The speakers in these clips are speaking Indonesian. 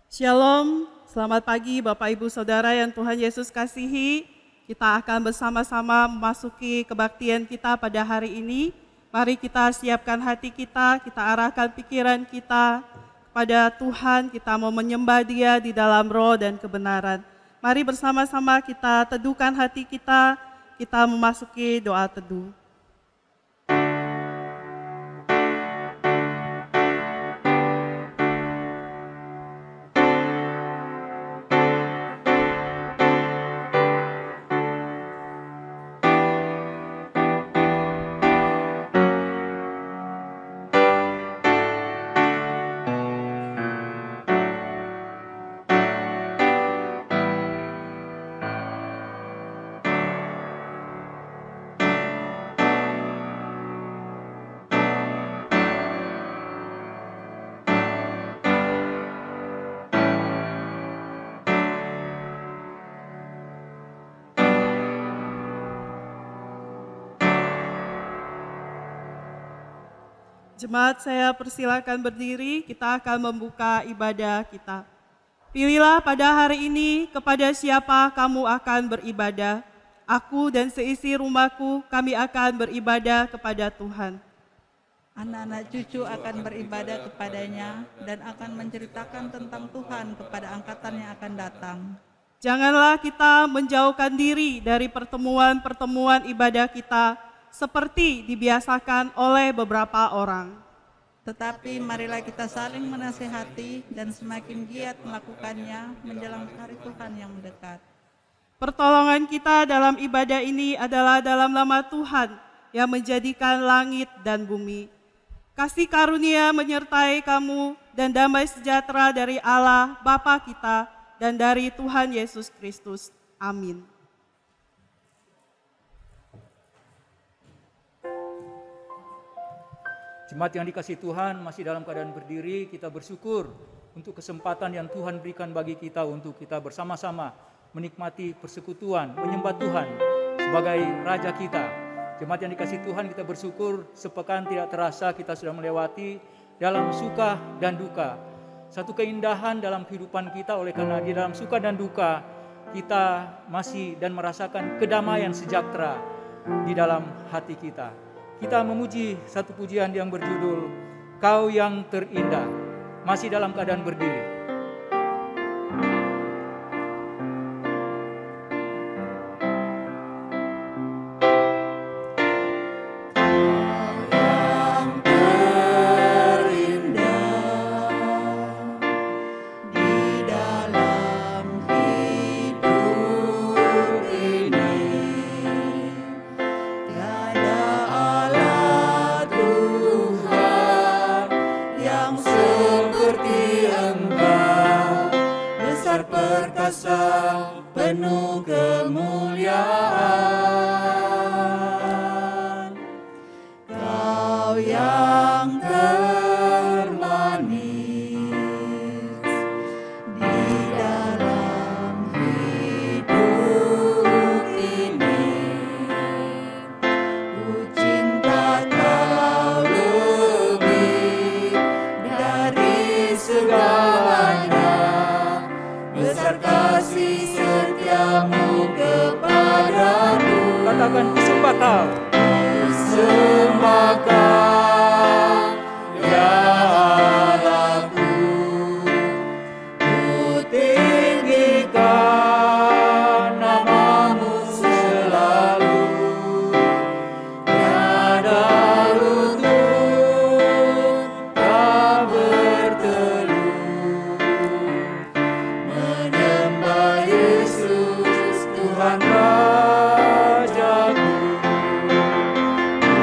Shalom, selamat pagi Bapak Ibu Saudara yang Tuhan Yesus kasihi. Kita akan bersama-sama memasuki kebaktian kita pada hari ini. Mari kita siapkan hati kita arahkan pikiran kita kepada Tuhan, kita mau menyembah Dia di dalam roh dan kebenaran. Mari bersama-sama kita teduhkan hati kita memasuki doa teduh. Jemaat, saya persilakan berdiri, kita akan membuka ibadah kita. Pilihlah pada hari ini kepada siapa kamu akan beribadah. Aku dan seisi rumahku, kami akan beribadah kepada Tuhan. Anak-anak cucu akan beribadah kepadanya dan akan menceritakan tentang Tuhan kepada angkatan yang akan datang. Janganlah kita menjauhkan diri dari pertemuan-pertemuan ibadah kita, seperti dibiasakan oleh beberapa orang. Tetapi marilah kita saling menasihati dan semakin giat melakukannya menjelang hari Tuhan yang mendekat. Pertolongan kita dalam ibadah ini adalah dalam nama Tuhan yang menjadikan langit dan bumi. Kasih karunia menyertai kamu dan damai sejahtera dari Allah Bapa kita dan dari Tuhan Yesus Kristus. Amin. Jemaat yang dikasihi Tuhan, masih dalam keadaan berdiri, kita bersyukur untuk kesempatan yang Tuhan berikan bagi kita untuk kita bersama-sama menikmati persekutuan, menyembah Tuhan sebagai Raja kita. Jemaat yang dikasihi Tuhan, kita bersyukur sepekan tidak terasa kita sudah melewati dalam suka dan duka. Satu keindahan dalam kehidupan kita oleh karena di dalam suka dan duka kita masih dan merasakan kedamaian sejahtera di dalam hati kita. Kita memuji satu pujian yang berjudul Kau yang terindah, masih dalam keadaan berdiri. Penuh kemuliaan, Kau yang termanis di dalam hidup ini. Ku cinta Kau lebih dari segalanya, besar kasih setiamu kepadaku. Katakan ku sembah Kau. Ku sembah Kau, ya Allahku. Ku tinggikan namamu selalu. Tiada lutut tak bertelut menyembah Yesus Tuhan Rajaku.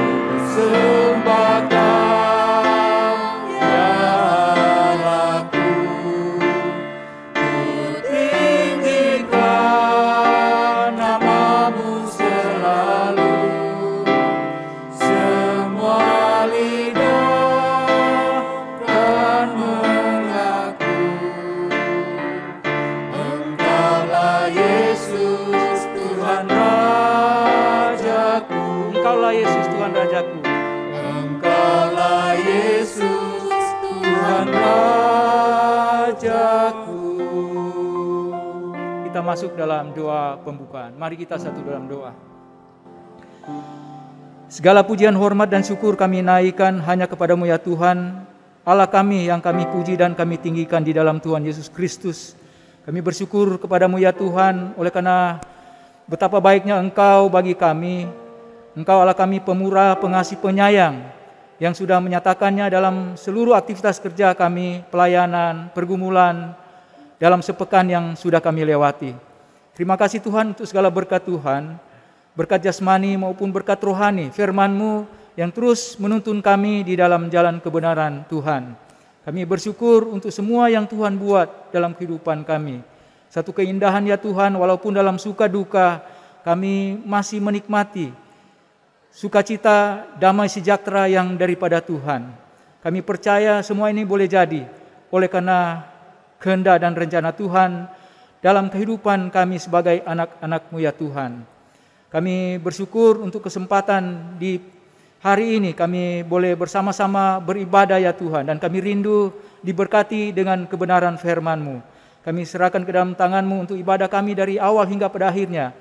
Ku sembah Kau, ya Allahku. Ku tinggikan namamu selalu. Semua lidah kan mengaku Engkaulah Yesus Tuhan Rajaku. Engkaulah Yesus Tuhan Rajaku. Engkaulah Yesus Tuhan Rajaku. wajahku. Kita masuk dalam doa pembukaan. Mari kita satu dalam doa. Segala pujian, hormat, dan syukur kami naikkan hanya kepadamu ya Tuhan, Allah kami yang kami puji dan kami tinggikan di dalam Tuhan Yesus Kristus. Kami bersyukur kepadamu ya Tuhan, oleh karena betapa baiknya Engkau bagi kami. Engkau Allah kami pemurah, pengasih, penyayang, yang sudah menyatakannya dalam seluruh aktivitas kerja kami, pelayanan, pergumulan, dalam sepekan yang sudah kami lewati. Terima kasih Tuhan untuk segala berkat Tuhan, berkat jasmani maupun berkat rohani, firman-Mu yang terus menuntun kami di dalam jalan kebenaran Tuhan. Kami bersyukur untuk semua yang Tuhan buat dalam kehidupan kami. Satu keindahan ya Tuhan, walaupun dalam suka duka kami masih menikmati sukacita, damai sejahtera yang daripada Tuhan. Kami percaya semua ini boleh jadi oleh karena kehendak dan rencana Tuhan dalam kehidupan kami sebagai anak-anak-Mu ya Tuhan. Kami bersyukur untuk kesempatan di hari ini kami boleh bersama-sama beribadah ya Tuhan, dan kami rindu diberkati dengan kebenaran firman-Mu. Kami serahkan ke dalam tangan-Mu untuk ibadah kami dari awal hingga pada akhirnya.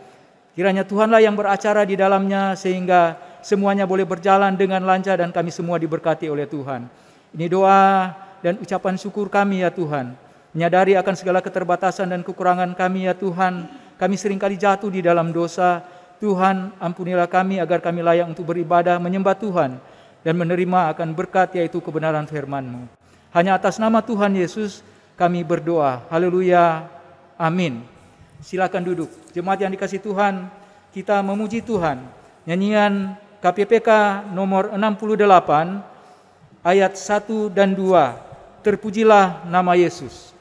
Kiranya Tuhanlah yang beracara di dalamnya sehingga semuanya boleh berjalan dengan lancar dan kami semua diberkati oleh Tuhan. Ini doa dan ucapan syukur kami ya Tuhan. Menyadari akan segala keterbatasan dan kekurangan kami ya Tuhan. Kami seringkali jatuh di dalam dosa. Tuhan, ampunilah kami agar kami layak untuk beribadah, menyembah Tuhan dan menerima akan berkat yaitu kebenaran firman-Mu. Hanya atas nama Tuhan Yesus kami berdoa. Haleluya. Amin. Silakan duduk. Jemaat yang dikasihi Tuhan, kita memuji Tuhan. Nyanyian KPPK nomor 68 ayat 1 dan 2. Terpujilah nama Yesus.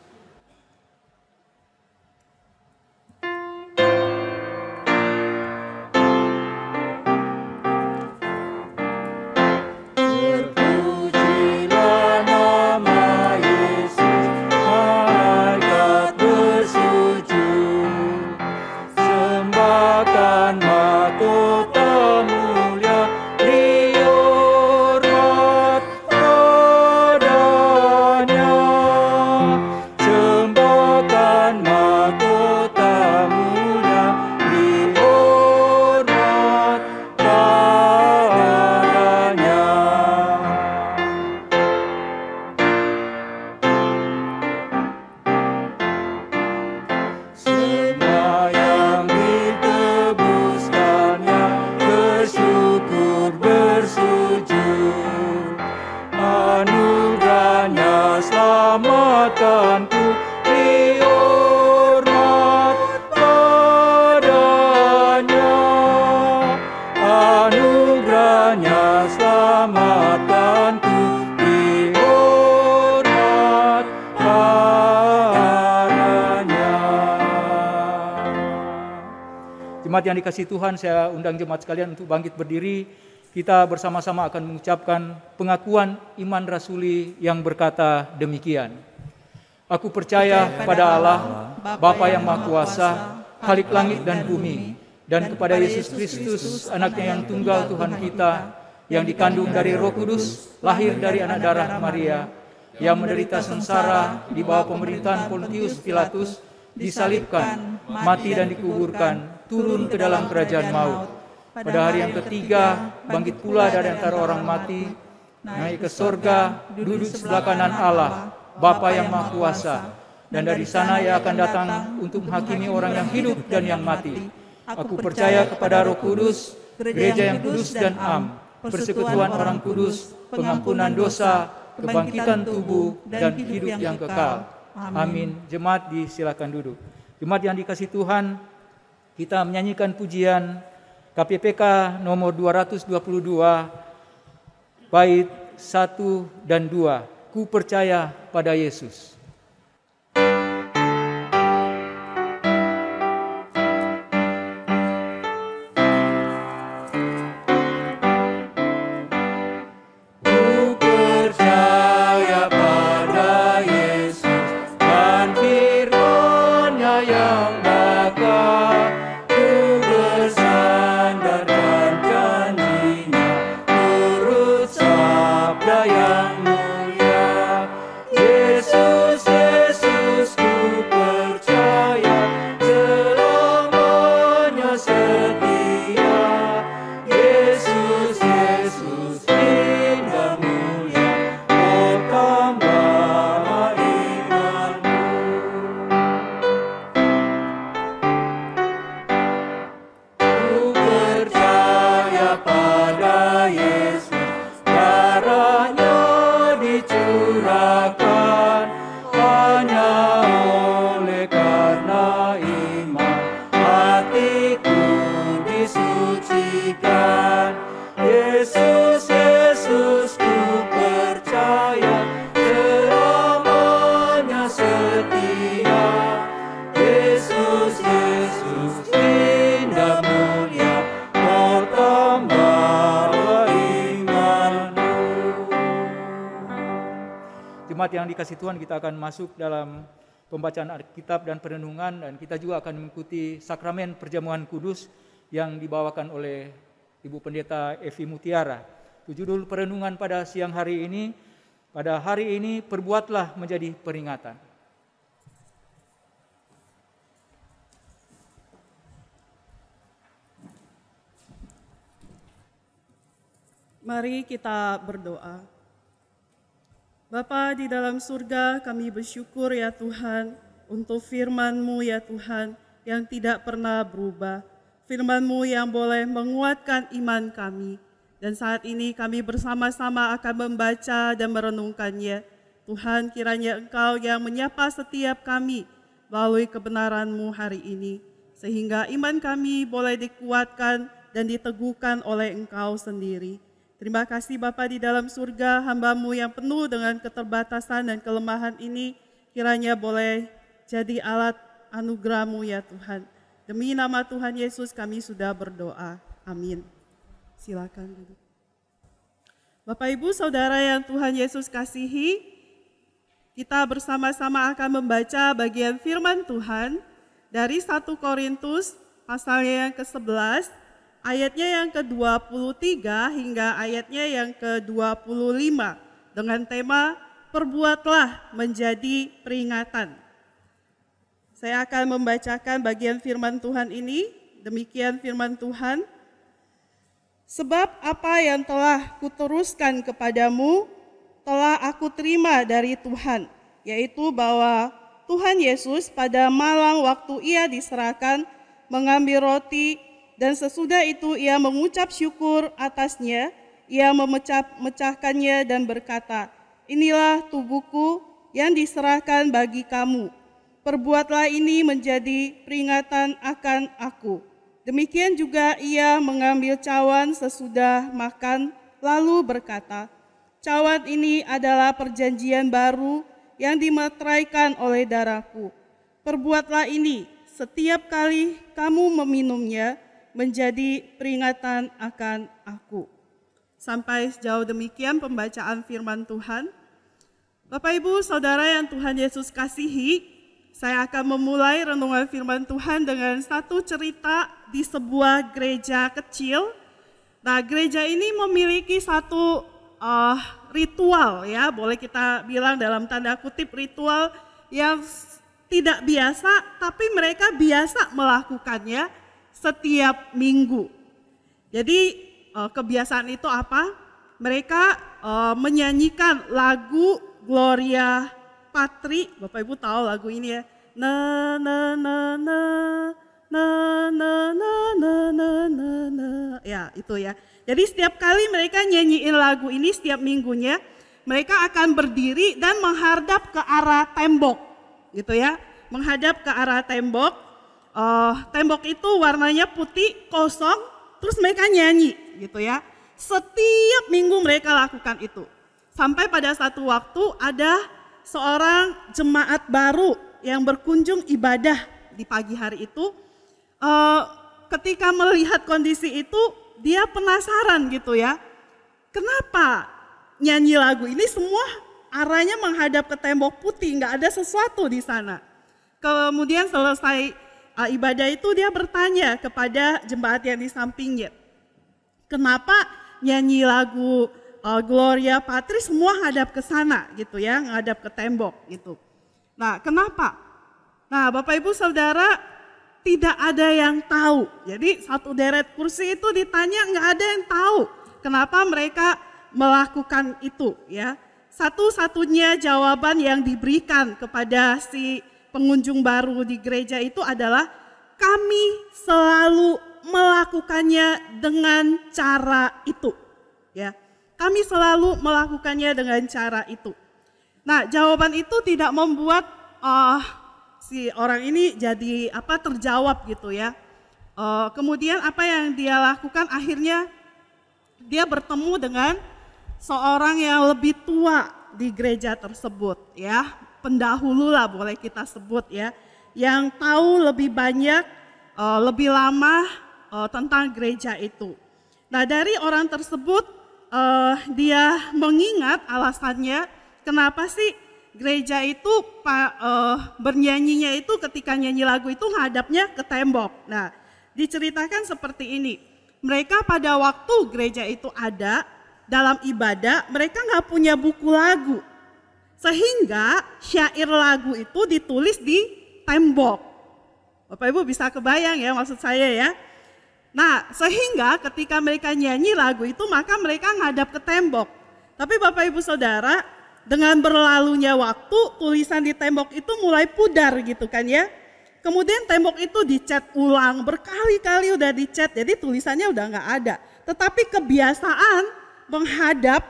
Jemaat yang dikasihi Tuhan, saya undang jemaat sekalian untuk bangkit berdiri. Kita bersama-sama akan mengucapkan pengakuan iman rasuli yang berkata demikian. Aku percaya pada Allah, Bapa yang Maha Kuasa, Khalik langit dan bumi, dan kepada Yesus Kristus, anaknya yang tunggal Tuhan kita, yang dikandung dari Roh Kudus, lahir dari anak darah Maria, yang menderita sengsara di bawah pemerintahan Pontius Pilatus, disalibkan, mati dan dikuburkan, turun ke dalam kerajaan maut. Pada hari yang ketiga, bangkit pula dari antara orang mati, naik ke sorga, duduk sebelah kanan Allah, Bapa yang Maha Kuasa, dan dari sana Ia akan datang untuk menghakimi orang yang hidup dan yang mati. Aku percaya kepada Roh Kudus, gereja yang kudus dan am, persekutuan orang kudus, pengampunan dosa, kebangkitan tubuh, dan hidup yang kekal. Amin. Jemaat disilakan duduk. Jemaat yang dikasihi Tuhan, kita menyanyikan pujian KPPK nomor 222, bait 1 dan 2. Ku percaya pada Yesus. Yesus jemaat yang dikasih Tuhan, kita akan masuk dalam pembacaan Alkitab dan perenungan, dan kita juga akan mengikuti sakramen perjamuan kudus yang dibawakan oleh Ibu Pendeta Evi Mutiara. Judul perenungan pada siang hari ini, pada hari ini perbuatlah menjadi peringatan. Mari kita berdoa. Bapa di dalam surga, kami bersyukur ya Tuhan untuk firman-Mu ya Tuhan yang tidak pernah berubah. Firman-Mu yang boleh menguatkan iman kami. Dan saat ini kami bersama-sama akan membaca dan merenungkannya. Tuhan, kiranya Engkau yang menyapa setiap kami melalui kebenaran-Mu hari ini. Sehingga iman kami boleh dikuatkan dan diteguhkan oleh Engkau sendiri. Terima kasih Bapa di dalam surga, hamba-Mu yang penuh dengan keterbatasan dan kelemahan ini, kiranya boleh jadi alat anugerah-Mu ya Tuhan. Demi nama Tuhan Yesus kami sudah berdoa. Amin. Silakan duduk. Bapak Ibu Saudara yang Tuhan Yesus kasihi, kita bersama-sama akan membaca bagian firman Tuhan dari 1 Korintus pasalnya yang ke-11, ayatnya yang ke-23 hingga ayatnya yang ke-25 dengan tema perbuatlah menjadi peringatan. Saya akan membacakan bagian firman Tuhan ini. Demikian firman Tuhan. Sebab apa yang telah kuteruskan kepadamu telah aku terima dari Tuhan, yaitu bahwa Tuhan Yesus pada malam waktu Ia diserahkan mengambil roti, dan sesudah itu Ia mengucap syukur atasnya, Ia memecahkannya dan berkata, inilah tubuhku yang diserahkan bagi kamu. Perbuatlah ini menjadi peringatan akan aku. Demikian juga Ia mengambil cawan sesudah makan, lalu berkata, cawan ini adalah perjanjian baru yang dimeteraikan oleh darahku. Perbuatlah ini setiap kali kamu meminumnya, menjadi peringatan akan aku. Sampai sejauh demikian pembacaan firman Tuhan. Bapak Ibu Saudara yang Tuhan Yesus kasihi, saya akan memulai renungan firman Tuhan dengan satu cerita di sebuah gereja kecil. Nah, gereja ini memiliki satu ritual ya, boleh kita bilang dalam tanda kutip ritual yang tidak biasa, tapi mereka biasa melakukannya setiap minggu. Jadi kebiasaan itu apa? Mereka menyanyikan lagu Gloria Patri. Bapak Ibu tahu lagu ini ya. Na na na na na na na na na na na. Ya, itu ya. Jadi setiap kali mereka nyanyiin lagu ini setiap minggunya, mereka akan berdiri dan menghadap ke arah tembok. Gitu ya. Menghadap ke arah tembok. Tembok itu warnanya putih, kosong, terus mereka nyanyi gitu ya. Setiap minggu mereka lakukan itu. Sampai pada satu waktu ada seorang jemaat baru yang berkunjung ibadah di pagi hari itu. Ketika melihat kondisi itu, dia penasaran gitu ya. Kenapa nyanyi lagu ini semua arahnya menghadap ke tembok putih, nggak ada sesuatu di sana. Kemudian selesai ibadah itu dia bertanya kepada jemaat yang di sampingnya, kenapa nyanyi lagu Gloria Patri semua hadap ke sana gitu ya, ngadap ke tembok gitu. Nah, kenapa? Nah, Bapak Ibu Saudara, tidak ada yang tahu. Jadi satu deret kursi itu ditanya, nggak ada yang tahu kenapa mereka melakukan itu ya. Satu-satunya jawaban yang diberikan kepada si pengunjung baru di gereja itu adalah kami selalu melakukannya dengan cara itu. Ya, kami selalu melakukannya dengan cara itu. Nah, jawaban itu tidak membuat si orang ini jadi terjawab gitu ya. Kemudian apa yang dia lakukan, akhirnya dia bertemu dengan seorang yang lebih tua di gereja tersebut ya. Pendahulu lah boleh kita sebut ya, yang tahu lebih banyak, lebih lama tentang gereja itu. Nah, dari orang tersebut dia mengingat alasannya kenapa sih gereja itu bernyanyinya itu ketika nyanyi lagu itu ngadapnya ke tembok. Nah, diceritakan seperti ini. Mereka pada waktu gereja itu ada dalam ibadah, mereka nggak punya buku lagu. Sehingga syair lagu itu ditulis di tembok. Bapak Ibu bisa kebayang ya maksud saya ya. Nah, sehingga ketika mereka nyanyi lagu itu maka mereka ngadap ke tembok. Tapi Bapak Ibu Saudara, dengan berlalunya waktu tulisan di tembok itu mulai pudar gitu kan ya. Kemudian tembok itu dicat ulang, berkali-kali udah dicat, jadi tulisannya udah nggak ada. Tetapi kebiasaan menghadap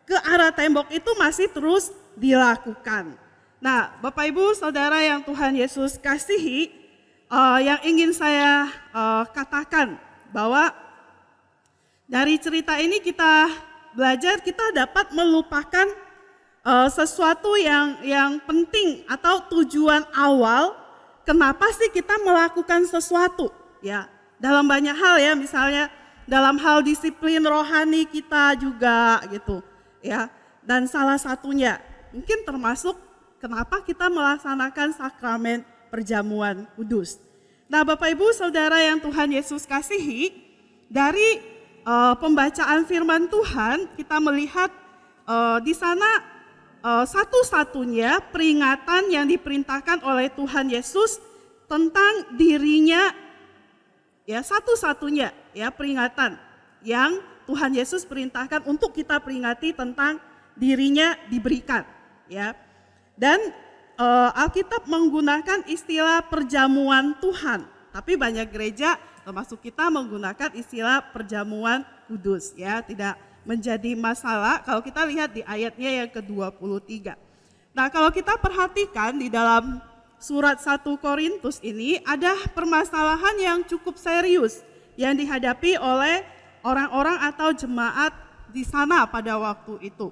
ke arah tembok itu masih terus dilakukan. Nah, Bapak Ibu Saudara yang Tuhan Yesus kasihi, yang ingin saya katakan bahwa dari cerita ini kita belajar, kita dapat melupakan sesuatu yang penting atau tujuan awal kenapa sih kita melakukan sesuatu ya, dalam banyak hal ya, misalnya dalam hal disiplin rohani kita juga gitu ya, dan salah satunya mungkin termasuk kenapa kita melaksanakan sakramen perjamuan kudus. Nah, Bapak Ibu Saudara yang Tuhan Yesus kasihi, dari pembacaan firman Tuhan kita melihat di sana satu-satunya peringatan yang diperintahkan oleh Tuhan Yesus tentang dirinya, ya satu-satunya ya peringatan yang Tuhan Yesus perintahkan untuk kita peringati tentang dirinya diberikan ya. Dan Alkitab menggunakan istilah perjamuan Tuhan, tapi banyak gereja termasuk kita menggunakan istilah perjamuan kudus ya, tidak menjadi masalah kalau kita lihat di ayatnya yang ke-23. Nah, kalau kita perhatikan di dalam surat 1 Korintus ini ada permasalahan yang cukup serius yang dihadapi oleh orang-orang atau jemaat di sana pada waktu itu.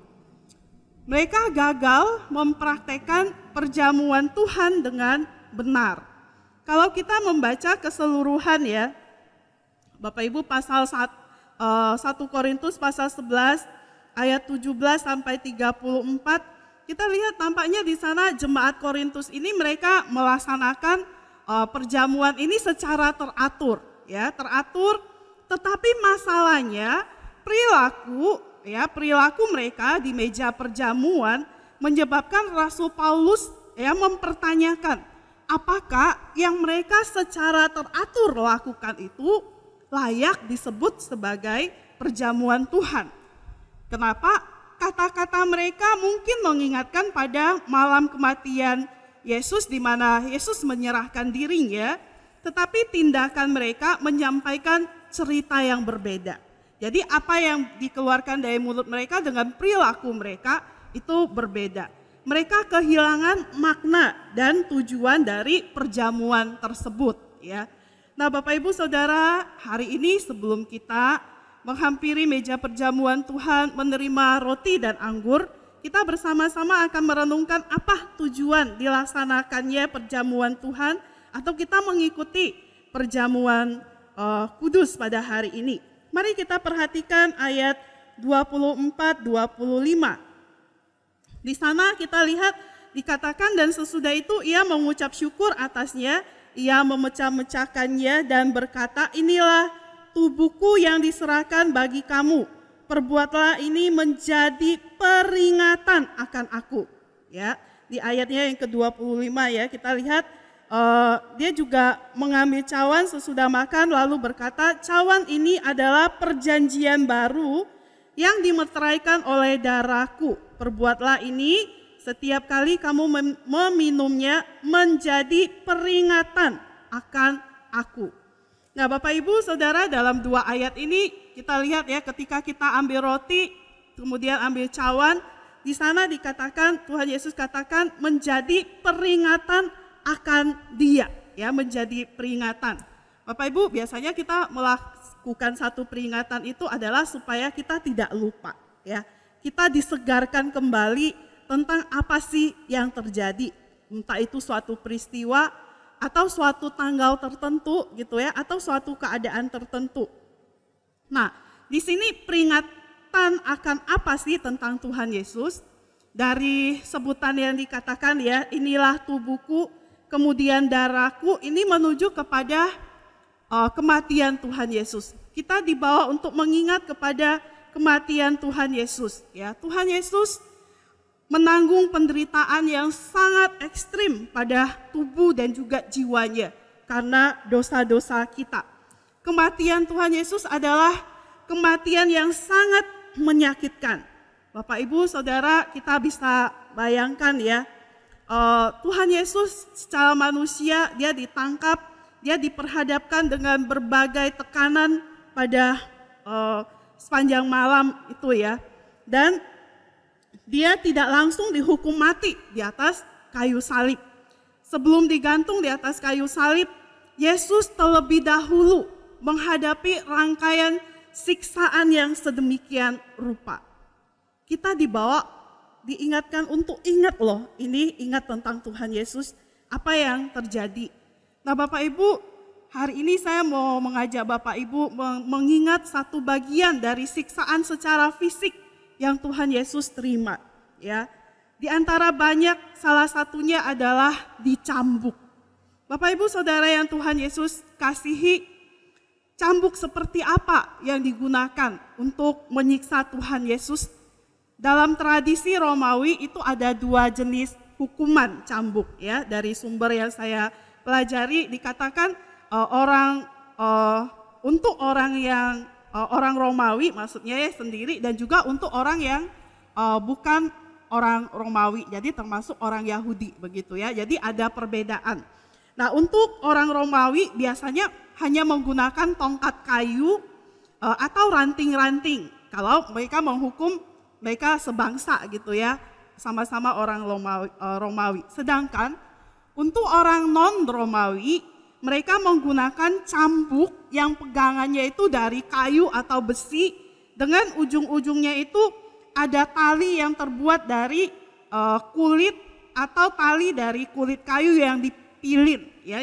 Mereka gagal mempraktekkan perjamuan Tuhan dengan benar. Kalau kita membaca keseluruhan ya, Bapak Ibu pasal 1 Korintus pasal 11 ayat 17 sampai 34, kita lihat tampaknya di sana jemaat Korintus ini mereka melaksanakan perjamuan ini secara teratur ya, teratur, tetapi masalahnya perilaku mereka di meja perjamuan menyebabkan Rasul Paulus ya mempertanyakan apakah yang mereka secara teratur lakukan itu layak disebut sebagai perjamuan Tuhan. Kenapa? Kata-kata mereka mungkin mengingatkan pada malam kematian Yesus di mana Yesus menyerahkan dirinya, tetapi tindakan mereka menyampaikan cerita yang berbeda. Jadi apa yang dikeluarkan dari mulut mereka dengan perilaku mereka itu berbeda. Mereka kehilangan makna dan tujuan dari perjamuan tersebut ya. Nah, Bapak Ibu Saudara, hari ini sebelum kita menghampiri meja perjamuan Tuhan, menerima roti dan anggur, kita bersama-sama akan merenungkan apa tujuan dilaksanakannya perjamuan Tuhan atau kita mengikuti perjamuan kudus pada hari ini. Mari kita perhatikan ayat 24-25. Di sana kita lihat dikatakan dan sesudah itu ia mengucap syukur atasnya, ia memecah-mecahkannya dan berkata, inilah tubuhku yang diserahkan bagi kamu. Perbuatlah ini menjadi peringatan akan aku. Ya, di ayatnya yang ke-25 ya, kita lihat dia juga mengambil cawan sesudah makan lalu berkata, cawan ini adalah perjanjian baru yang dimeteraikan oleh darahku. Perbuatlah ini setiap kali kamu meminumnya menjadi peringatan akan aku. Nah, Bapak Ibu Saudara, dalam dua ayat ini kita lihat ya, ketika kita ambil roti kemudian ambil cawan, di sana dikatakan Tuhan Yesus katakan menjadi peringatan akan dia ya, menjadi peringatan. Bapak Ibu, biasanya kita melakukan satu peringatan itu adalah supaya kita tidak lupa ya. Kita disegarkan kembali tentang apa sih yang terjadi. Entah itu suatu peristiwa atau suatu tanggal tertentu gitu ya, atau suatu keadaan tertentu. Nah, di sini peringatan akan apa sih tentang Tuhan Yesus? dari sebutan yang dikatakan ya, inilah tubuhku, kemudian darahku, ini menuju kepada kematian Tuhan Yesus. Kita dibawa untuk mengingat kepada kematian Tuhan Yesus. Ya, Tuhan Yesus menanggung penderitaan yang sangat ekstrim pada tubuh dan juga jiwanya karena dosa-dosa kita. Kematian Tuhan Yesus adalah kematian yang sangat menyakitkan. Bapak, Ibu, Saudara, kita bisa bayangkan ya, Tuhan Yesus secara manusia, dia ditangkap, dia diperhadapkan dengan berbagai tekanan pada sepanjang malam itu ya. Dan dia tidak langsung dihukum mati di atas kayu salib. Sebelum digantung di atas kayu salib, Yesus terlebih dahulu menghadapi rangkaian siksaan yang sedemikian rupa. Kita diingatkan untuk ingat loh, ini ingat tentang Tuhan Yesus, apa yang terjadi. Nah Bapak Ibu, hari ini saya mau mengajak Bapak Ibu mengingat satu bagian dari siksaan secara fisik yang Tuhan Yesus terima. Ya, di antara banyak, salah satunya adalah dicambuk. Bapak Ibu Saudara yang Tuhan Yesus kasihi, cambuk seperti apa yang digunakan untuk menyiksa Tuhan Yesus? Dalam tradisi Romawi itu ada 2 jenis hukuman cambuk ya. Dari sumber yang saya pelajari dikatakan untuk orang yang orang Romawi maksudnya ya sendiri, dan juga untuk orang yang bukan orang Romawi, jadi termasuk orang Yahudi begitu ya. Jadi ada perbedaan. Nah, untuk orang Romawi biasanya hanya menggunakan tongkat kayu atau ranting-ranting kalau mereka menghukum mereka sebangsa gitu ya, sama-sama orang Romawi. Sedangkan untuk orang non-Romawi, mereka menggunakan cambuk yang pegangannya itu dari kayu atau besi, dengan ujung-ujungnya itu ada tali yang terbuat dari kulit atau tali dari kulit kayu yang dipilin ya,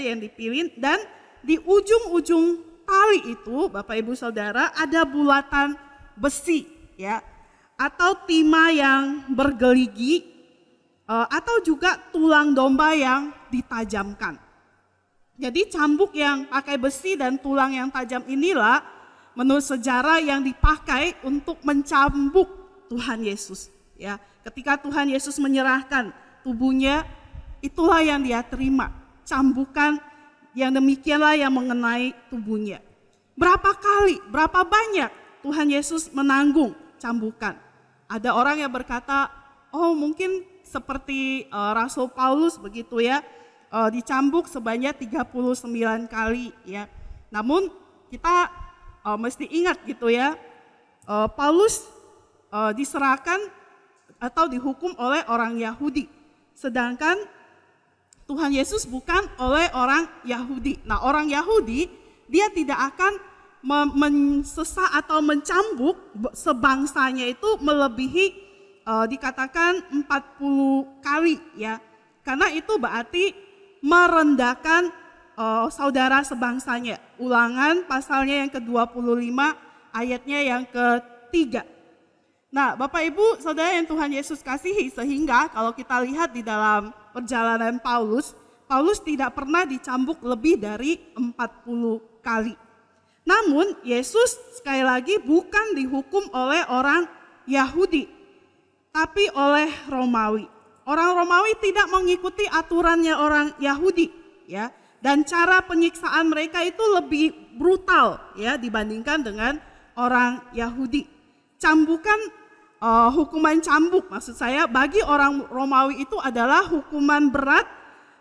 dan di ujung-ujung tali itu Bapak Ibu Saudara ada bulatan besi ya, atau timah yang bergeligi, atau juga tulang domba yang ditajamkan. Jadi cambuk yang pakai besi dan tulang yang tajam inilah menurut sejarah yang dipakai untuk mencambuk Tuhan Yesus. Ya, ketika Tuhan Yesus menyerahkan tubuhnya, itulah yang dia terima, cambukan yang demikianlah yang mengenai tubuhnya. Berapa kali, berapa banyak Tuhan Yesus menanggung cambukan? Ada orang yang berkata, oh mungkin seperti Rasul Paulus begitu ya, dicambuk sebanyak 39 kali ya. Namun kita mesti ingat gitu ya, Paulus diserahkan atau dihukum oleh orang Yahudi, sedangkan Tuhan Yesus bukan oleh orang Yahudi. Nah, orang Yahudi dia tidak akan mensesat atau mencambuk sebangsanya itu melebihi dikatakan 40 kali ya. Karena itu berarti merendahkan saudara sebangsanya. Ulangan pasalnya yang ke-25 ayatnya yang ke-3. Nah, Bapak Ibu Saudara yang Tuhan Yesus kasihi, sehingga kalau kita lihat di dalam perjalanan Paulus tidak pernah dicambuk lebih dari 40 kali. Namun Yesus sekali lagi bukan dihukum oleh orang Yahudi, tapi oleh Romawi. Orang Romawi tidak mengikuti aturannya orang Yahudi ya, dan cara penyiksaan mereka itu lebih brutal ya dibandingkan dengan orang Yahudi. Cambukan, hukuman cambuk maksud saya bagi orang Romawi itu adalah hukuman berat,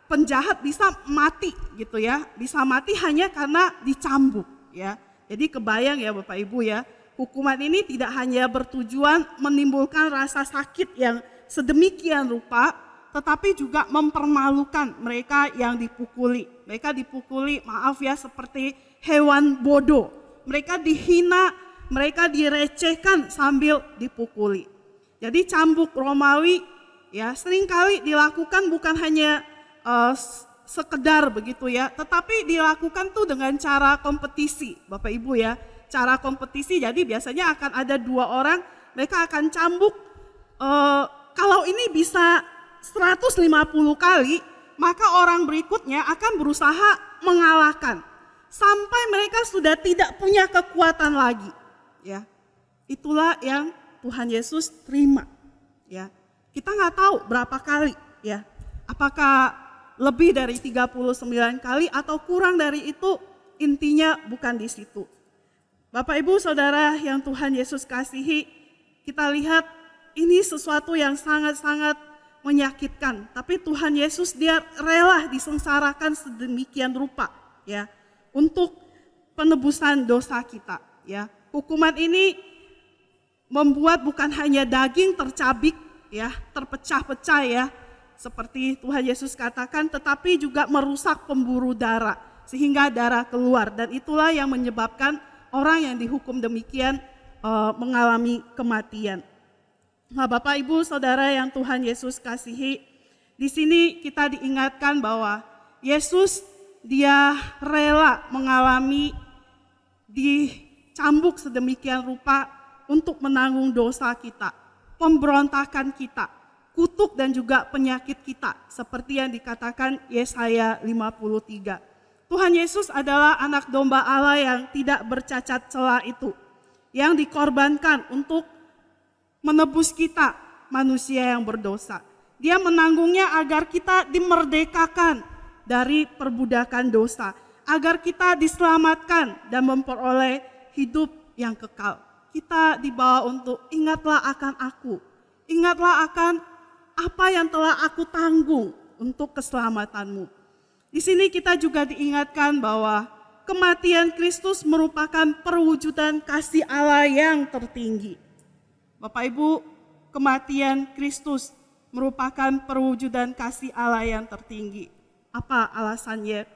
penjahat bisa mati gitu ya, bisa mati hanya karena dicambuk. Ya, jadi kebayang ya Bapak Ibu ya, hukuman ini tidak hanya bertujuan menimbulkan rasa sakit yang sedemikian rupa, tetapi juga mempermalukan mereka yang dipukuli. Mereka dipukuli, maaf ya, seperti hewan bodoh. Mereka dihina, mereka direcehkan sambil dipukuli. Jadi cambuk Romawi ya seringkali dilakukan bukan hanya sekedar begitu ya, tetapi dilakukan tuh dengan cara kompetisi Bapak Ibu ya, cara kompetisi. Jadi biasanya akan ada 2 orang, mereka akan cambuk kalau ini bisa 150 kali, maka orang berikutnya akan berusaha mengalahkan sampai mereka sudah tidak punya kekuatan lagi. Ya, itulah yang Tuhan Yesus terima. Ya, kita nggak tahu berapa kali. Ya, apakah lebih dari 39 kali atau kurang dari itu, intinya bukan di situ. Bapak Ibu Saudara yang Tuhan Yesus kasihi, kita lihat ini sesuatu yang sangat-sangat menyakitkan. Tapi Tuhan Yesus dia rela disengsarakan sedemikian rupa ya untuk penebusan dosa kita ya. Hukuman ini membuat bukan hanya daging tercabik ya, terpecah-pecah ya, seperti Tuhan Yesus katakan, tetapi juga merusak pembuluh darah sehingga darah keluar, dan itulah yang menyebabkan orang yang dihukum demikian mengalami kematian. Nah, Bapak Ibu Saudara yang Tuhan Yesus kasihi, di sini kita diingatkan bahwa Yesus dia rela mengalami dicambuk sedemikian rupa untuk menanggung dosa kita, pemberontakan kita, kutuk dan juga penyakit kita, seperti yang dikatakan Yesaya 53. Tuhan Yesus adalah anak domba Allah yang tidak bercacat celah itu, yang dikorbankan untuk menebus kita, manusia yang berdosa. Dia menanggungnya agar kita dimerdekakan dari perbudakan dosa, agar kita diselamatkan dan memperoleh hidup yang kekal. Kita dibawa untuk ingatlah akan aku, ingatlah akan apa yang telah aku tanggung untuk keselamatanmu. Di sini kita juga diingatkan bahwa kematian Kristus merupakan perwujudan kasih Allah yang tertinggi. Bapak Ibu, kematian Kristus merupakan perwujudan kasih Allah yang tertinggi. Apa alasannya?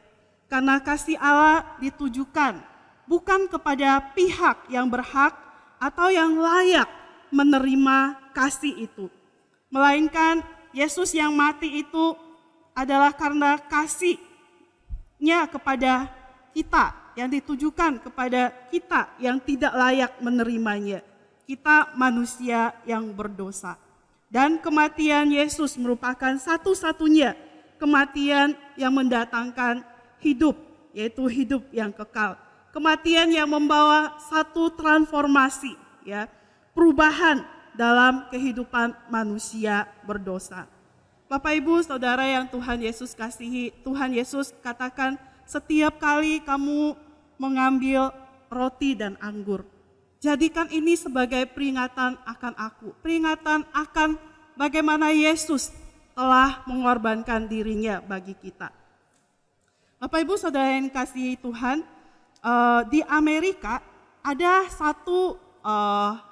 Karena kasih Allah ditujukan bukan kepada pihak yang berhak atau yang layak menerima kasih itu, melainkan Yesus yang mati itu adalah karena kasihnya kepada kita, yang ditujukan kepada kita yang tidak layak menerimanya. Kita manusia yang berdosa. Dan kematian Yesus merupakan satu-satunya kematian yang mendatangkan hidup, yaitu hidup yang kekal. Kematian yang membawa satu transformasi, ya, perubahan dalam kehidupan manusia berdosa. Bapak Ibu Saudara yang Tuhan Yesus kasihi, Tuhan Yesus katakan, setiap kali kamu mengambil roti dan anggur, jadikan ini sebagai peringatan akan aku, peringatan akan bagaimana Yesus telah mengorbankan dirinya bagi kita. Bapak Ibu Saudara yang kasihi Tuhan, di Amerika ada satu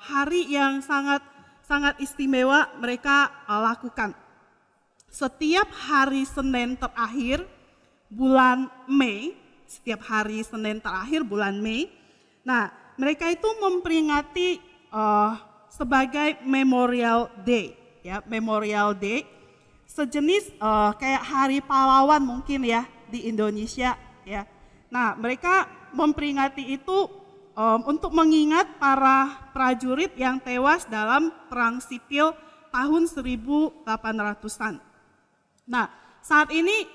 hari yang sangat istimewa mereka lakukan. Setiap hari Senin terakhir bulan Mei, setiap hari Senin terakhir bulan Mei, nah mereka itu memperingati sebagai Memorial Day, ya, Memorial Day, sejenis kayak hari pahlawan mungkin ya di Indonesia, ya. Nah mereka memperingati itu untuk mengingat para prajurit yang tewas dalam perang sipil tahun 1800-an. Nah, saat ini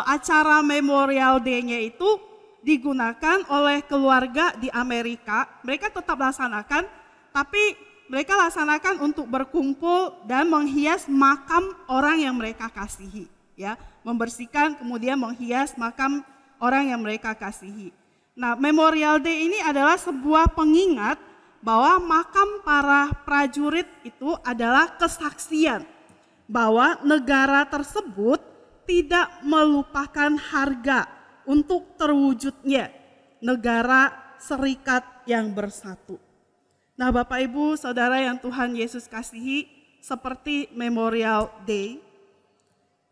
acara Memorial Day-nya itu digunakan oleh keluarga di Amerika. Mereka tetap laksanakan, tapi mereka laksanakan untuk berkumpul dan menghias makam orang yang mereka kasihi, ya, membersihkan kemudian menghias makam orang yang mereka kasihi. Nah, Memorial Day ini adalah sebuah pengingat bahwa makam para prajurit itu adalah kesaksian bahwa negara tersebut tidak melupakan harga untuk terwujudnya negara serikat yang bersatu. Nah, Bapak Ibu Saudara yang Tuhan Yesus kasihi, seperti Memorial Day,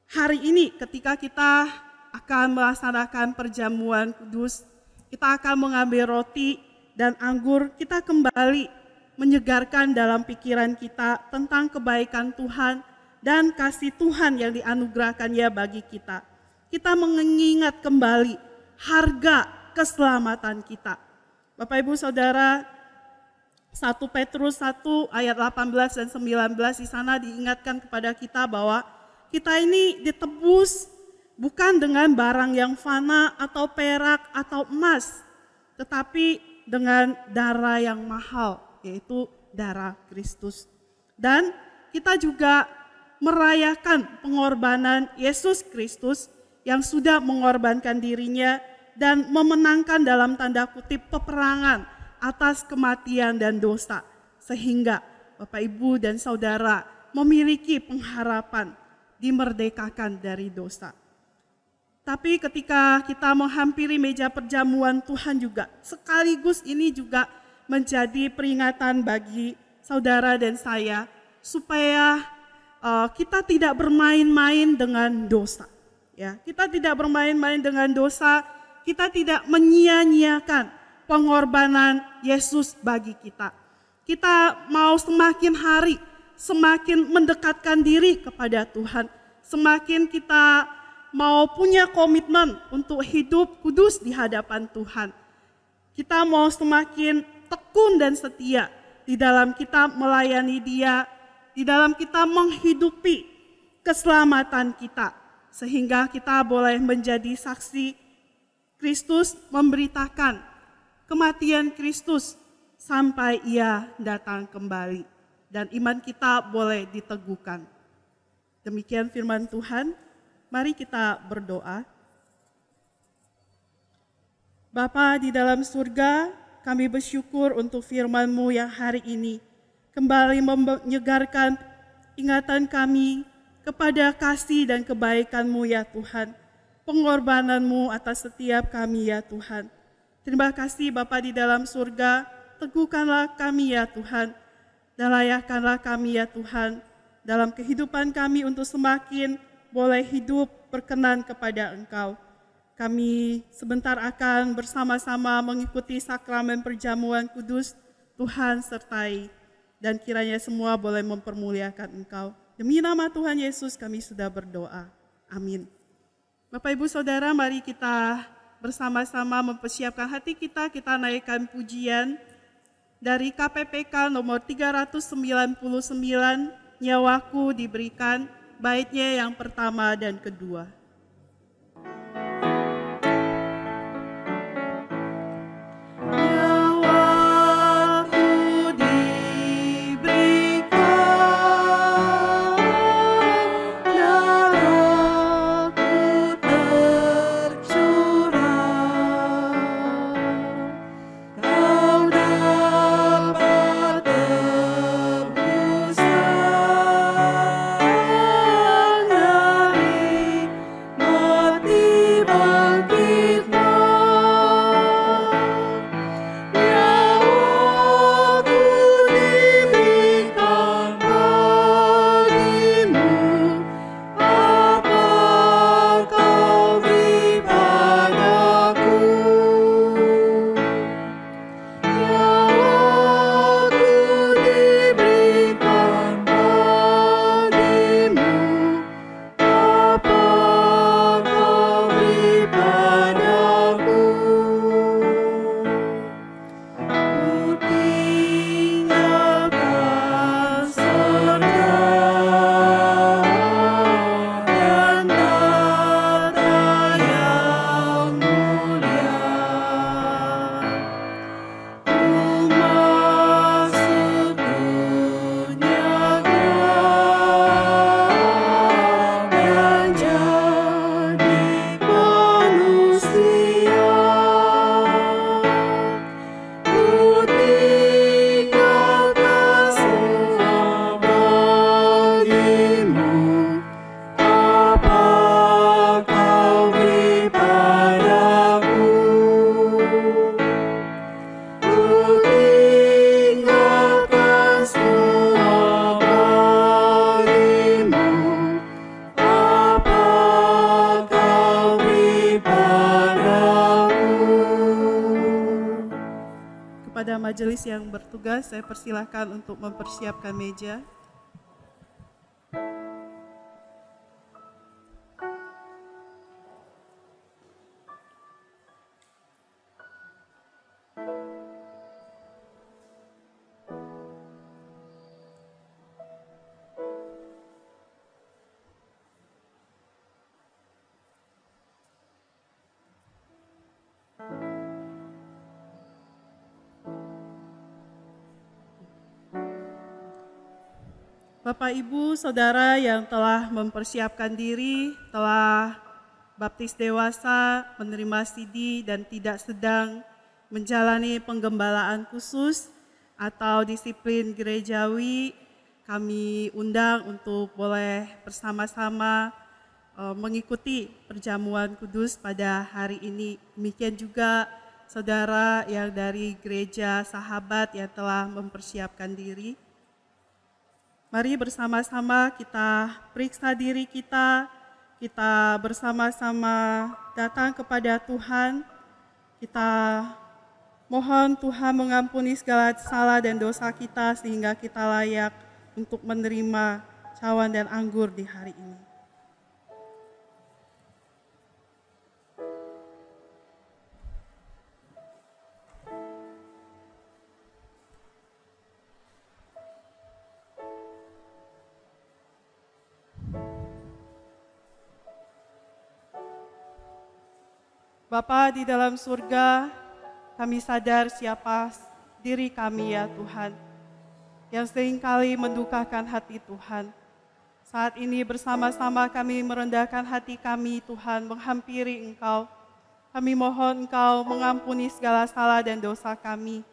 hari ini ketika kita akan melaksanakan perjamuan kudus, kita akan mengambil roti dan anggur, kita kembali menyegarkan dalam pikiran kita tentang kebaikan Tuhan dan kasih Tuhan yang dianugerahkannya bagi kita. Kita mengingat kembali harga keselamatan kita. Bapak Ibu Saudara, 1 Petrus 1 ayat 18 dan 19 di sana diingatkan kepada kita bahwa kita ini ditebus bukan dengan barang yang fana atau perak atau emas, tetapi dengan darah yang mahal, yaitu darah Kristus. Dan kita juga merayakan pengorbanan Yesus Kristus yang sudah mengorbankan dirinya dan memenangkan dalam tanda kutip peperangan atas kematian dan dosa, sehingga Bapak Ibu dan Saudara memiliki pengharapan dimerdekakan dari dosa. Tapi ketika kita menghampiri meja perjamuan Tuhan juga, sekaligus ini juga menjadi peringatan bagi saudara dan saya supaya kita tidak bermain-main dengan dosa. Ya, kita tidak bermain-main dengan dosa, kita tidak menyia-nyiakan pengorbanan Yesus bagi kita. Kita mau semakin hari semakin mendekatkan diri kepada Tuhan, semakin kita mau punya komitmen untuk hidup kudus di hadapan Tuhan. Kita mau semakin tekun dan setia di dalam kita melayani Dia, di dalam kita menghidupi keselamatan kita, sehingga kita boleh menjadi saksi Kristus, memberitakan kematian Kristus sampai Ia datang kembali, dan iman kita boleh diteguhkan. Demikian firman Tuhan, mari kita berdoa. Bapa di dalam surga, kami bersyukur untuk firman-Mu yang hari ini kembali menyegarkan ingatan kami kepada kasih dan kebaikan-Mu ya Tuhan, pengorbanan-Mu atas setiap kami ya Tuhan. Terima kasih Bapa di dalam surga, teguhkanlah kami ya Tuhan, dan layakkanlah kami ya Tuhan dalam kehidupan kami untuk semakin boleh hidup berkenan kepada Engkau. Kami sebentar akan bersama-sama mengikuti sakramen perjamuan kudus. Tuhan sertai, dan kiranya semua boleh mempermuliakan Engkau. Demi nama Tuhan Yesus kami sudah berdoa. Amin. Bapak Ibu Saudara, mari kita bersama-sama mempersiapkan hati kita naikkan pujian dari KPPK nomor 399, Nyawaku Diberikan, baitnya yang pertama dan kedua. Majelis yang bertugas, saya persilahkan untuk mempersiapkan meja. Bapak, Ibu, Saudara yang telah mempersiapkan diri, telah baptis dewasa, menerima CD dan tidak sedang menjalani penggembalaan khusus atau disiplin gerejawi, kami undang untuk boleh bersama-sama mengikuti perjamuan kudus pada hari ini. Demikian juga saudara yang dari gereja sahabat yang telah mempersiapkan diri. Mari bersama-sama kita periksa diri kita bersama-sama datang kepada Tuhan. Kita mohon Tuhan mengampuni segala salah dan dosa kita sehingga kita layak untuk menerima cawan dan anggur di hari ini. Bapa di dalam surga, kami sadar siapa diri kami ya Tuhan, yang seringkali mendukakan hati Tuhan. Saat ini bersama-sama kami merendahkan hati kami Tuhan, menghampiri Engkau. Kami mohon Engkau mengampuni segala salah dan dosa kami.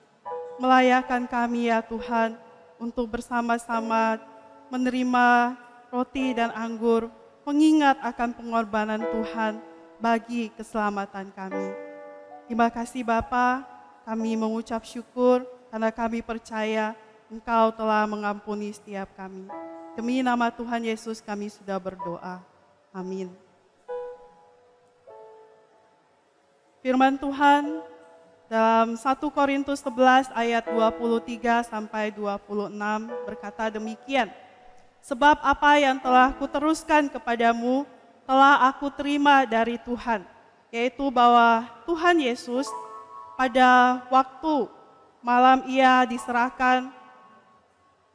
Melayakkan kami ya Tuhan, untuk bersama-sama menerima roti dan anggur, mengingat akan pengorbanan Tuhan bagi keselamatan kami. Terima kasih Bapa, kami mengucap syukur karena kami percaya Engkau telah mengampuni setiap kami. Demi nama Tuhan Yesus kami sudah berdoa. Amin. Firman Tuhan dalam 1 Korintus 11 ayat 23 sampai 26 berkata demikian. Sebab apa yang telah kuteruskan kepadamu telah aku terima dari Tuhan, yaitu bahwa Tuhan Yesus pada waktu malam ia diserahkan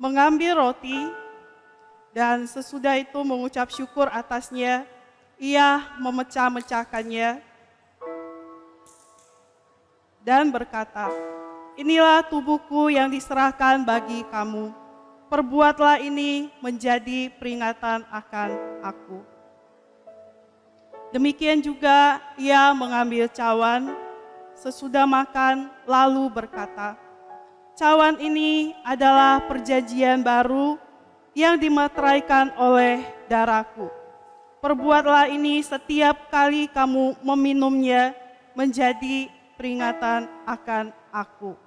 mengambil roti dan sesudah itu mengucap syukur atasnya, ia memecah-mecahkannya dan berkata, inilah tubuhku yang diserahkan bagi kamu, perbuatlah ini menjadi peringatan akan aku. Demikian juga ia mengambil cawan, sesudah makan lalu berkata, cawan ini adalah perjanjian baru yang dimeteraikan oleh darahku. Perbuatlah ini setiap kali kamu meminumnya menjadi peringatan akan aku.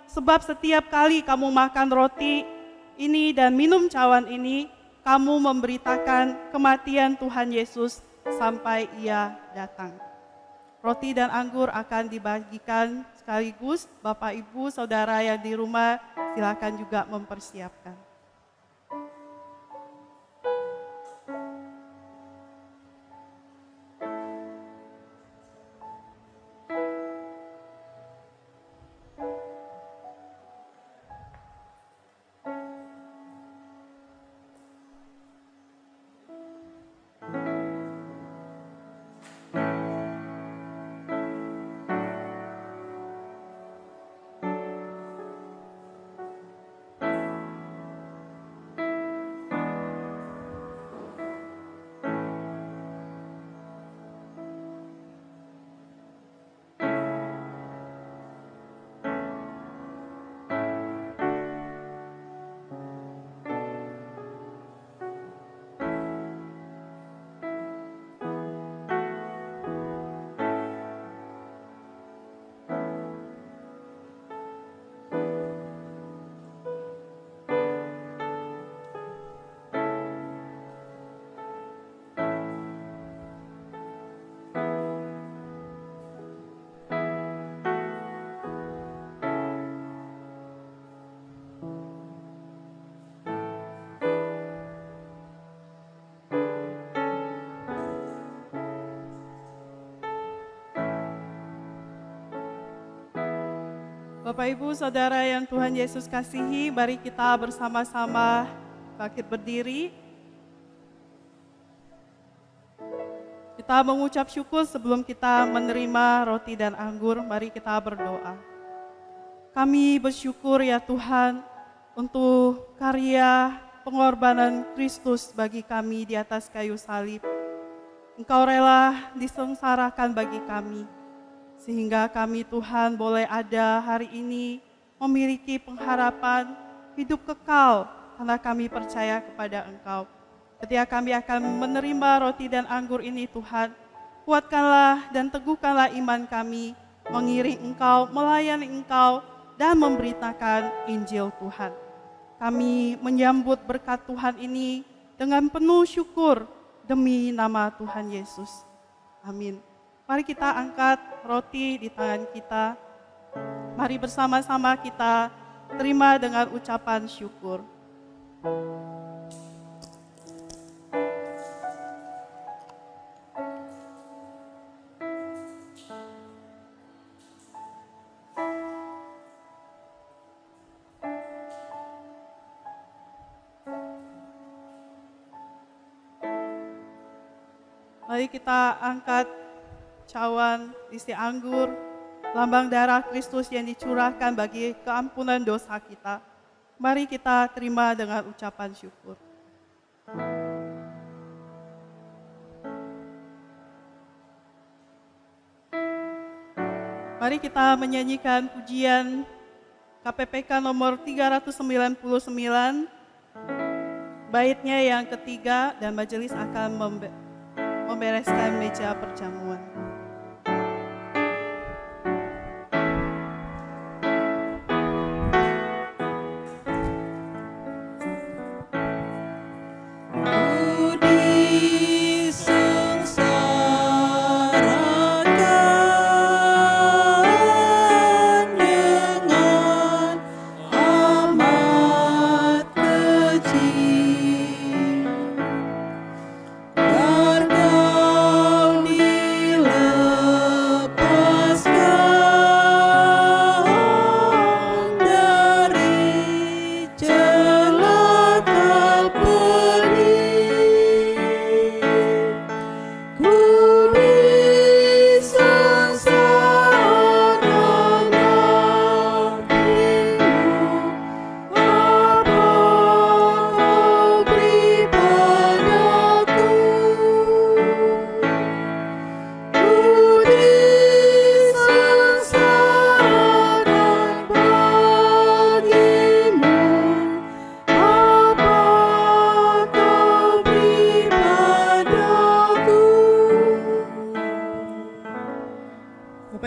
Sebab setiap kali kamu makan roti ini dan minum cawan ini, kamu memberitakan kematian Tuhan Yesus sampai ia datang. Roti dan anggur akan dibagikan sekaligus. Bapak, Ibu, Saudara yang di rumah silakan juga mempersiapkan. Bapak, Ibu, Saudara yang Tuhan Yesus kasihi, mari kita bersama-sama bangkit berdiri. Kita mengucap syukur sebelum kita menerima roti dan anggur, mari kita berdoa. Kami bersyukur ya Tuhan untuk karya pengorbanan Kristus bagi kami di atas kayu salib. Engkau rela disengsarakan bagi kami, sehingga kami Tuhan boleh ada hari ini memiliki pengharapan hidup kekal karena kami percaya kepada Engkau. Ketika kami akan menerima roti dan anggur ini Tuhan, kuatkanlah dan teguhkanlah iman kami, mengiring Engkau, melayani Engkau, dan memberitakan Injil Tuhan. Kami menyambut berkat Tuhan ini dengan penuh syukur demi nama Tuhan Yesus. Amin. Mari kita angkat roti di tangan kita. Mari bersama-sama kita terima dengan ucapan syukur. Mari kita angkat cawan isi anggur, lambang darah Kristus yang dicurahkan bagi keampunan dosa kita. Mari kita terima dengan ucapan syukur. Mari kita menyanyikan pujian KPPK nomor 399, baitnya yang ketiga, dan majelis akan membereskan meja perjamuan.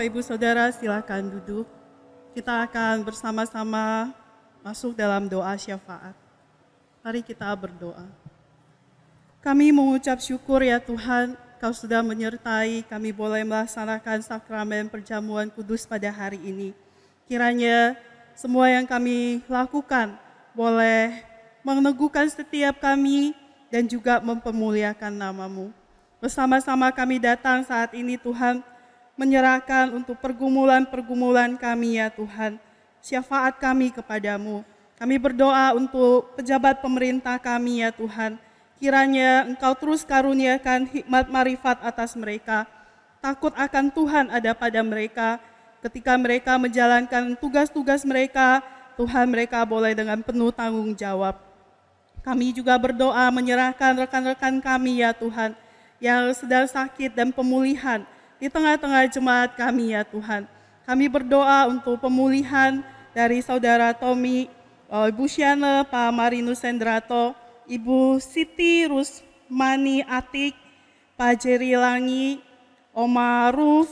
Ibu Saudara silakan duduk. Kita akan bersama-sama masuk dalam doa syafaat. Mari kita berdoa. Kami mengucap syukur ya Tuhan, Kau sudah menyertai kami boleh melaksanakan sakramen perjamuan kudus pada hari ini. Kiranya semua yang kami lakukan boleh meneguhkan setiap kami dan juga mempermuliakan nama-Mu. Bersama-sama kami datang saat ini Tuhan, menyerahkan untuk pergumulan-pergumulan kami ya Tuhan. Syafaat kami kepadamu. Kami berdoa untuk pejabat pemerintah kami ya Tuhan. Kiranya Engkau terus karuniakan hikmat marifat atas mereka. Takut akan Tuhan ada pada mereka. Ketika mereka menjalankan tugas-tugas mereka, Tuhan mereka boleh dengan penuh tanggung jawab. Kami juga berdoa menyerahkan rekan-rekan kami ya Tuhan, yang sedang sakit dan pemulihan di tengah-tengah jemaat kami ya Tuhan. Kami berdoa untuk pemulihan dari Saudara Tommy, Ibu Syana, Pak Marinus Sendrato, Ibu Siti Rusmani Atik, Pak Jerry Langi, Oma Ruf,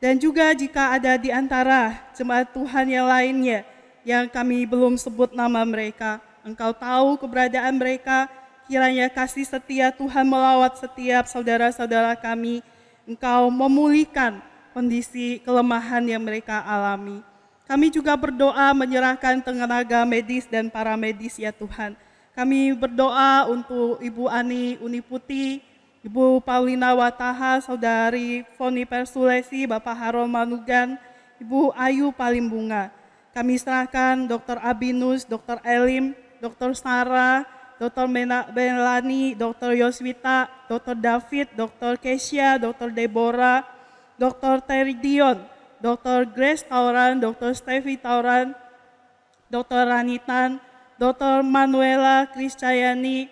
dan juga jika ada di antara jemaat Tuhan yang lainnya yang kami belum sebut nama mereka, Engkau tahu keberadaan mereka, kiranya kasih setia Tuhan melawat setiap saudara-saudara kami. Engkau memulihkan kondisi kelemahan yang mereka alami. Kami juga berdoa menyerahkan tenaga medis dan para medis ya Tuhan. Kami berdoa untuk Ibu Ani Uniputi, Ibu Paulina Wataha, Saudari Foni Persulesi, Bapak Harold Manugan, Ibu Ayu Palimbunga. Kami serahkan Dr. Abinus, Dr. Elim, Dr. Sarah, Dr. Melani, Dr. Yoswita, Dr. David, Dr. Kesia, Dr. Deborah, Dr. Terry Dion, Dr. Grace Tauran, Dr. Steffi Tauran, Dr. Ranitan, Dr. Manuela Kriscayani,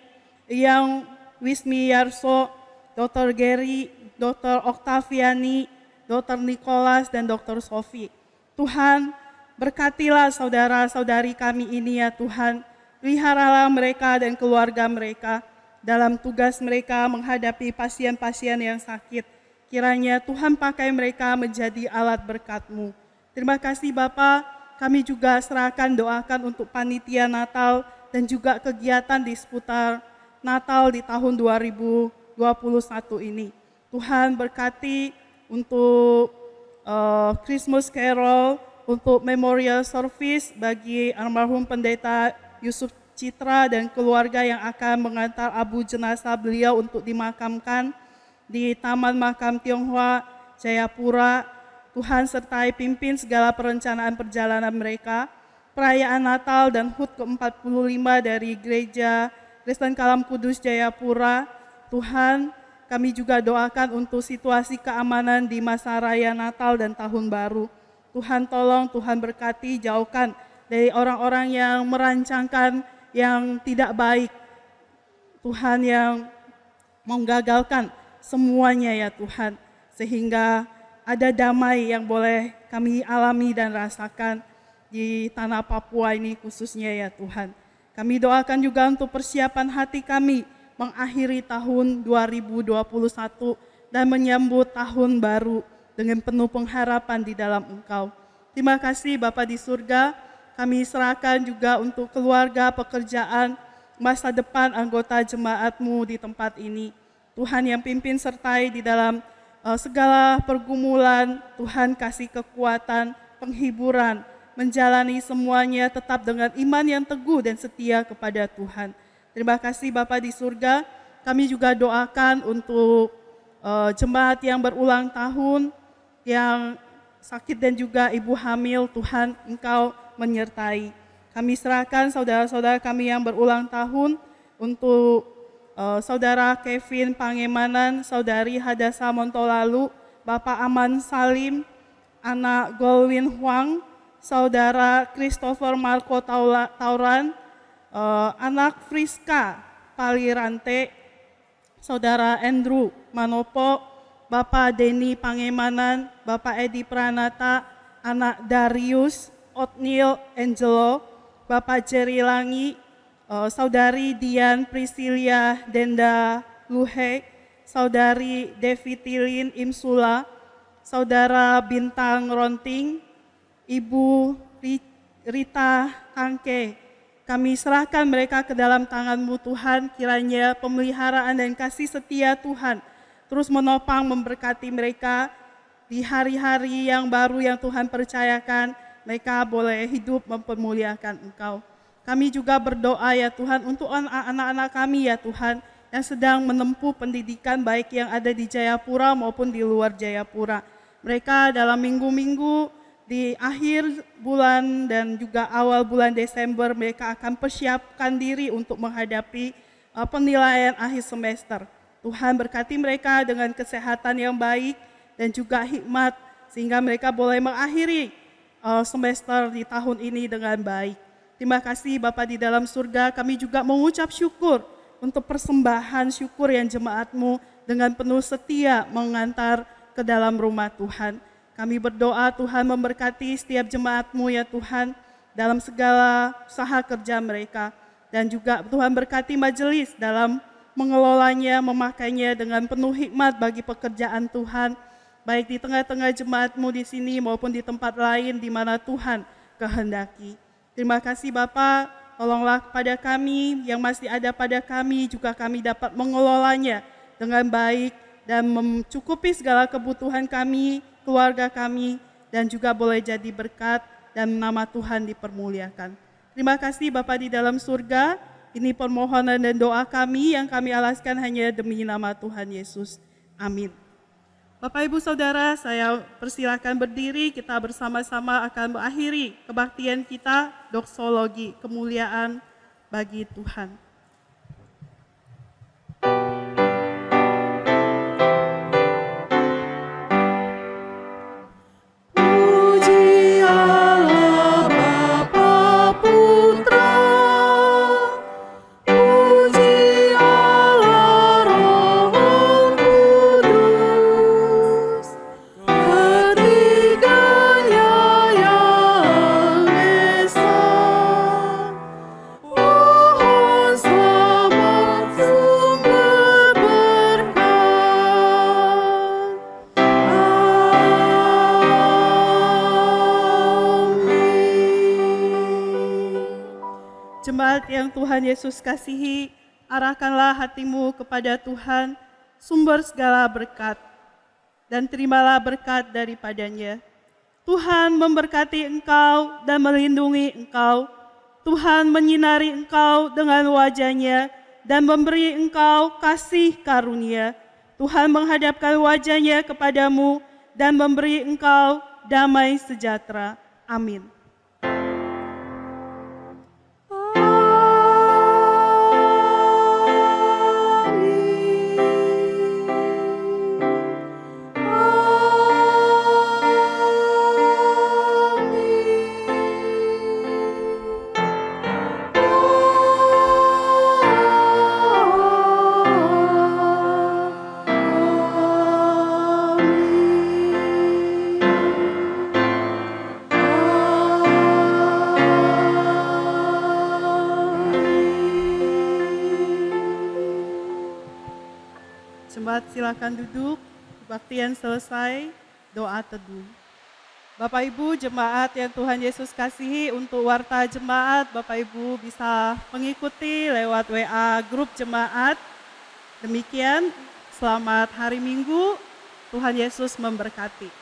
Yang Wismi Yarso, Dr. Gary, Dr. Oktaviani, Dr. Nicholas, dan Dr. Sofi. Tuhan, berkatilah saudara-saudari kami ini ya Tuhan. Peliharalah mereka dan keluarga mereka dalam tugas mereka menghadapi pasien-pasien yang sakit. Kiranya Tuhan pakai mereka menjadi alat berkat-Mu. Terima kasih Bapa, kami juga serahkan doakan untuk panitia Natal dan juga kegiatan di seputar Natal di tahun 2021 ini. Tuhan berkati untuk Christmas Carol, untuk memorial service bagi almarhum pendeta Yusuf Citra dan keluarga yang akan mengantar abu jenazah beliau untuk dimakamkan di Taman Makam Tionghoa, Jayapura. Tuhan sertai pimpin segala perencanaan perjalanan mereka. Perayaan Natal dan HUT ke-45 dari Gereja Kristen Kalam Kudus Jayapura. Tuhan, kami juga doakan untuk situasi keamanan di masa raya Natal dan Tahun Baru. Tuhan tolong, Tuhan berkati, jauhkan dari orang-orang yang merancangkan yang tidak baik. Tuhan yang menggagalkan semuanya ya Tuhan. Sehingga ada damai yang boleh kami alami dan rasakan di tanah Papua ini khususnya ya Tuhan. Kami doakan juga untuk persiapan hati kami mengakhiri tahun 2021 dan menyambut tahun baru dengan penuh pengharapan di dalam Engkau. Terima kasih Bapa di surga, kami serahkan juga untuk keluarga, pekerjaan, masa depan anggota jemaat-Mu di tempat ini. Tuhan yang pimpin sertai di dalam segala pergumulan, Tuhan kasih kekuatan, penghiburan, menjalani semuanya tetap dengan iman yang teguh dan setia kepada Tuhan. Terima kasih Bapa di surga, kami juga doakan untuk jemaat yang berulang tahun, yang sakit dan juga ibu hamil, Tuhan Engkau menyertai. Kami serahkan saudara-saudara kami yang berulang tahun untuk Saudara Kevin Pangemanan, Saudari Hadasa Montolalu, Bapak Aman Salim, Anak Golwin Huang, Saudara Christopher Marco Tauran, Anak Friska Palirante, Saudara Andrew Manopo, Bapak Denny Pangemanan, Bapak Edi Pranata, Anak Darius Otniel Angelo, Bapak Jerry Langi, Saudari Dian Priscilia Denda Luhe, Saudari Devi Tilin Imsula, Saudara Bintang Ronting, Ibu Rita Tangke. Kami serahkan mereka ke dalam tangan-Mu Tuhan, kiranya pemeliharaan dan kasih setia Tuhan terus menopang memberkati mereka di hari-hari yang baru yang Tuhan percayakan, mereka boleh hidup mempermuliakan Engkau. Kami juga berdoa ya Tuhan untuk anak-anak kami ya Tuhan yang sedang menempuh pendidikan baik yang ada di Jayapura maupun di luar Jayapura. Mereka dalam minggu-minggu di akhir bulan dan juga awal bulan Desember mereka akan persiapkan diri untuk menghadapi penilaian akhir semester. Tuhan berkati mereka dengan kesehatan yang baik dan juga hikmat sehingga mereka boleh mengakhiri semester di tahun ini dengan baik. Terima kasih Bapa di dalam surga, kami juga mengucap syukur untuk persembahan syukur yang jemaat-Mu dengan penuh setia mengantar ke dalam rumah Tuhan. Kami berdoa Tuhan memberkati setiap jemaat-Mu ya Tuhan dalam segala usaha kerja mereka. Dan juga Tuhan berkati majelis dalam mengelolanya, memakainya dengan penuh hikmat bagi pekerjaan Tuhan. Baik di tengah-tengah jemaat-Mu di sini maupun di tempat lain di mana Tuhan kehendaki. Terima kasih Bapa, tolonglah kepada kami yang masih ada pada kami, juga kami dapat mengelolanya dengan baik dan mencukupi segala kebutuhan kami, keluarga kami, dan juga boleh jadi berkat dan nama Tuhan dipermuliakan. Terima kasih Bapa di dalam surga, ini permohonan dan doa kami yang kami alaskan hanya demi nama Tuhan Yesus. Amin. Bapak Ibu Saudara, saya persilakan berdiri, kita bersama-sama akan mengakhiri kebaktian kita, doksologi, kemuliaan bagi Tuhan. jemaat yang Tuhan Yesus kasihi, arahkanlah hatimu kepada Tuhan, sumber segala berkat, dan terimalah berkat daripadanya. Tuhan memberkati engkau dan melindungi engkau. Tuhan menyinari engkau dengan wajah-Nya dan memberi engkau kasih karunia. Tuhan menghadapkan wajah-Nya kepadamu dan memberi engkau damai sejahtera. Amin. Jemaat silakan duduk, kebaktian selesai, doa teduh. Bapak Ibu jemaat yang Tuhan Yesus kasihi, untuk warta jemaat Bapak Ibu bisa mengikuti lewat WA grup jemaat. Demikian, selamat hari Minggu, Tuhan Yesus memberkati.